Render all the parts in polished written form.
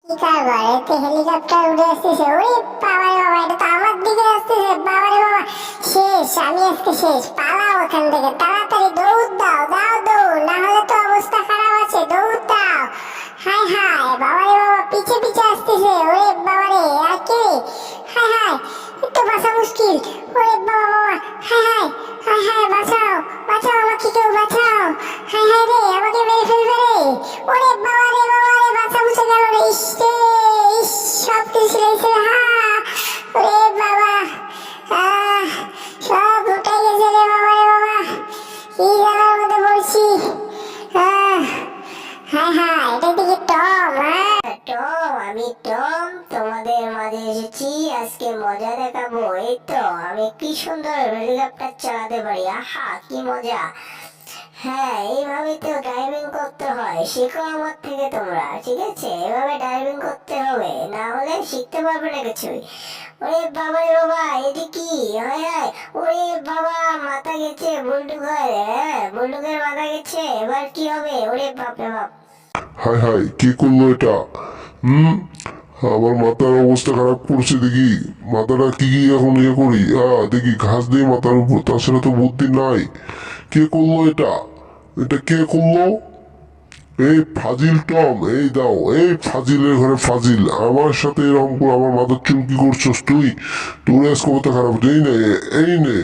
বাড়িতে হেলিকপ্টার উড়ে আসতেছে। ওরে বাবারে বাবা, এটা তো আমার দিকে আসতেছে। বাবারে বাবা, শেষ, আমি আজকে শেষ। পালাও ওখান থেকে, তাড়াতাড়ি দৌড় দাও, দাও দৌড়, না হলে তো অবস্থা খারাপ আছে। দৌড় দাও। হায় হায়, বাবারে বাবা, পিছে পিছে আসতেছে। ওরে বাবারে, আর কে? হায় হায়, একটু বাঁচা মুশকিল। ওরে বাবা বাবা, হায় হায়, হায় হায়, বাঁচাও, বাঁচাও আমাকে, কেউ বাঁচাও। হায় হায় রে, আমাকে মেরে ফেলবে রে। ওরে বাবারে বাবারে, বাঁচা মুছে গেল রে। ইস রে, ইস, সব কিছু লেগেছে। হা, ওরে বাবা, সব উঠে গেছে রে। বাবারে বাবা, কি জানার মধ্যে পড়ছি। আহ, হায় হায়, এটা দিকে টম। টম, আমি টম, তোমাদের মাঝে এসেছি। আজকে মজা দেখাবো। এই তো আমি কি সুন্দর হেলিকপ্টার চালাতে পারি। আহা, কি মজা। হ্যাঁ, এইভাবে তো ড্রাইভিং করতে হয়। শেখো আমার থেকে তোমরা, ঠিক আছে? এভাবে ড্রাইভিং করতে হবে, না হলে শিখতে পারবে না কিছুই। ওরে বাবা রে বাবা, এটি কি? হায় হায়, ওরে বাবা, মাথা গেছে বুলডুগের। হ্যাঁ, বুলডুগের মাথা গেছে। এবার কি হবে? ওরে বাপরে বাপ। হায় হায়, কে করলো এটা? হুম, আমার মাথার অবস্থা খারাপ করছে দেখি। মাথাটা কি এখন করি? দেখি ঘাস দিয়ে মাথার উপর, তাছাড়া তো বুদ্ধি নাই। কে করলো এটা? এটা কে করলো? এই ফাজিল টম, এই দাও, এই ফাজিলের ঘরে ফাজিল আমার সাথে এরকম করে আমার মাথার চুল কি করছস তুই? তোর আজকে মাথা খারাপ। এই নে, এই নে,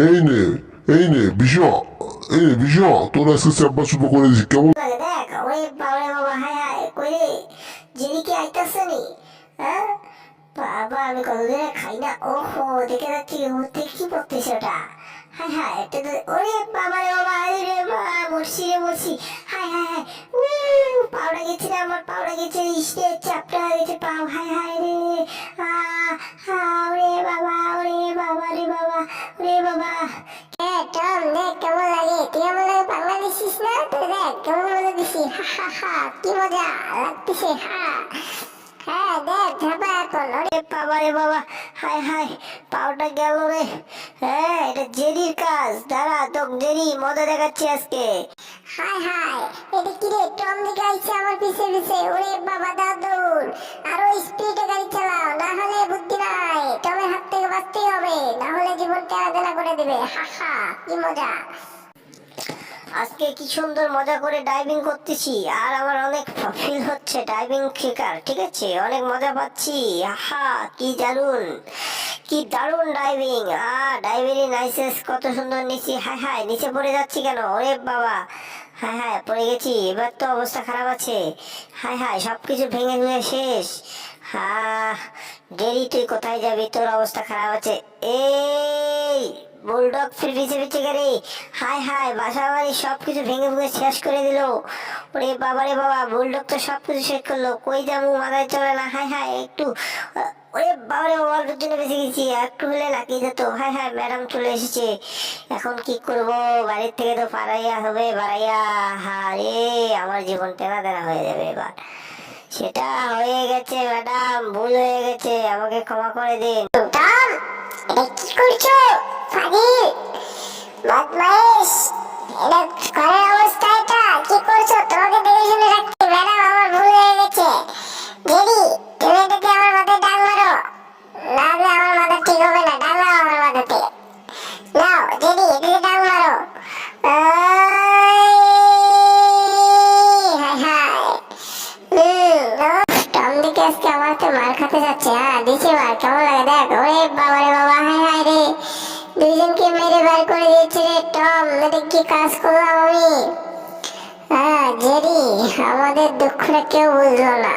এই নে, এই নে বিষ, এই নে বিষ, তোর আজকে চাপ্পা চুপা করে দিছি কেমন? দেখ, ওরে বাবা রে বাবা, হায় হায়, কই রে? জেরি কি আইতাছে নি? হ্যাঁ বাবা, আমি কতদিনে খাই না। ওহো, দেখে যাচ্ছি উপর থেকে কি পড়তেছে ওটা। হায় হায়, এটা তো, ওরে বাবা রে বাবা, আরে রে বাবা, মরছি রে মরছি। হায় হায় হায়, পাউডা গেছে রে, আমার পাউডা গেছে। ইসে চাপটা গেছে পাও। হায় হায় রে, ওরে বাবা, ওরে বাবা রে বাবা, ওরে বাবা। টম, দেখ কেমন লাগে। তুই আমার লাগে পাঙ্গা দিছিস না? তো দেখ কেমন মজা দিছি। হা হা হা, কি মজা লাগতেছে। হ্যাঁ দেখ, ধাবা এখন। ওরে বাবা রে বাবা, হায় হায়, পাউটা গেল রে। হ্যাঁ, এটা জেরির কাজ। দাঁড়া, তোক জেরি মজা দেখাচ্ছি আজকে। হায় হায়, এটা কি রে? টম দিকে আইছে আমার পিছে পিছে। ওরে বাবা, দাও দৌড়। আরো স্পিডে গাড়ি চালাও, না হলে বুদ্ধি নাই। টমের হাত থেকে বাঁচতেই হবে, না হলে জীবনটা আলাদা করে দিবে। হা হা, কি মজা। আজকে কি সুন্দর মজা করে ডাইভিং করতেছি, আর আমার অনেক ফিল হচ্ছে ডাইভিং শেখার। ঠিক আছে, অনেক মজা পাচ্ছি। আহা, কি দারুন, কি দারুন ডাইভিং। ডাইভিং নাইসেস, কত সুন্দর নিচে। হায় হায়, নিচে পড়ে যাচ্ছি কেন? ওরে বাবা, হায় হায়, পড়ে গেছি। এবার তো অবস্থা খারাপ আছে। হায় হায়, সবকিছু ভেঙে ভেঙে শেষ। ডেরি, তুই কোথায় যাবি? তোর অবস্থা খারাপ আছে। এই বুলডগ ফির পিছে পিছে গেলে। হায় হায়, বাসা বাড়ি সবকিছু ভেঙে ভেঙে শেষ করে দিল। ওরে বাবা রে বাবা, বুলডগ তো সবকিছু শেষ করলো। কই যাবো, মাথায় চলে না। হায় হায়, একটু, ওরে বাবা রে বাবা, অল্পের জন্য বেঁচে গেছি। একটু হলে লাকিয়ে যেত। হায় হায়, ম্যাডাম চলে এসেছে। এখন কি করব? বাড়ির থেকে তো পাড়াইয়া হবে, বাড়াইয়া। হারে, আমার জীবন তেনা তেনা হয়ে যাবে এবার। সেটা হয়ে গেছে ম্যাডাম, ভুল হয়ে গেছে, আমাকে ক্ষমা করে দিন। টম, এটা কি করছো? ফাজিল, বদমাইশ, এটা ঘরের অবস্থা। এটা কি করছো? তোমাকে দেখে শুনে রাখছি ম্যাডাম, আমার ভুল হয়ে গেছে। জেরি, তুমি এটাকে আমার মাথায় ডাং মারো, নাহলে আমার মাথা ঠিক হবে না। ডাং মারো আমার মাথাতে। নাও জেরি, এটাকে ডাং মারো। হায় হায়, টম দিকে আজকে আমার তো মার খাতে যাচ্ছে। দিছি মার, কেমন লাগে দেখ। ওরে বাবা রে বাবা, হায় হায় রে, দুইজনকে মেরে বার করে দিয়েছে রে টম। এটা কি কাজ করলাম আমি? জেরি, আমাদের দুঃখটা কেউ বুঝলো না।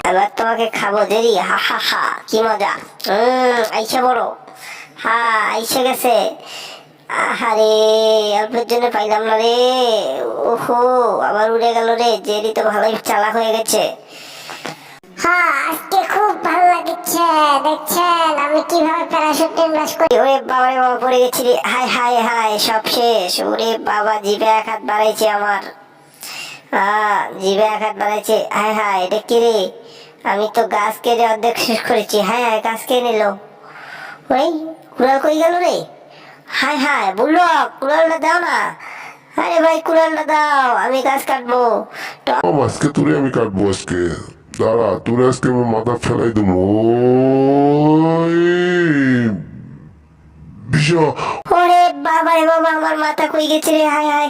এবার তোমাকে খাবো জেরি। হা হা হা, কি মজা। আইসা বড়, আইসা গেছে। আহারে, অল্পের জন্য পাইলাম না রে। ওহো, আবার উড়ে গেল রে। জেরি তো ভালোই চালাক হয়ে গেছে। আজকে খুব ভালো লাগছে। দেখছেন আমি কিভাবে প্যারাশুট ব্লাস্ট করি। ওরে বাবা রে বাবা, পড়ে গেছি রে। হায় হায় হায়, সব শেষ। ওরে বাবা, জিভে এক হাত বাড়াইছে আমার। জিভে এক হাত বাড়াইছে। হায় হায়, এটা কি রে? আমি তো গাছ কেটে অর্ধেক শেষ করেছি। হায় হায়, গাছ কে নিল? ওই কুড়াল কই গেল রে? হায় হায়, বললো কুড়ালটা দাও না। আরে ভাই, কুড়ালটা দাও, আমি গাছ কাটবো। আজকে তোরে আমি কাটবো আজকে। দাঁড়া তোর আজকে আমি মাথা ফেলাই দেবো বিষয় ওরে বাবা রে বাবা, আমার মাথা কই গেছে রে, হায় হায়।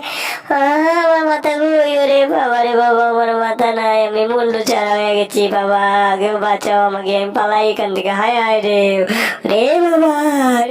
আমার মাথা কই, ওরে বাবা রে বাবা, আমার মাথা নাই, আমি মুন্ডু ছাড়া হয়ে গেছি বাবা, কেউ বাঁচাও আমাকে, আমি পালাই এখান থেকে, হায় হায় রে, রে বাবা।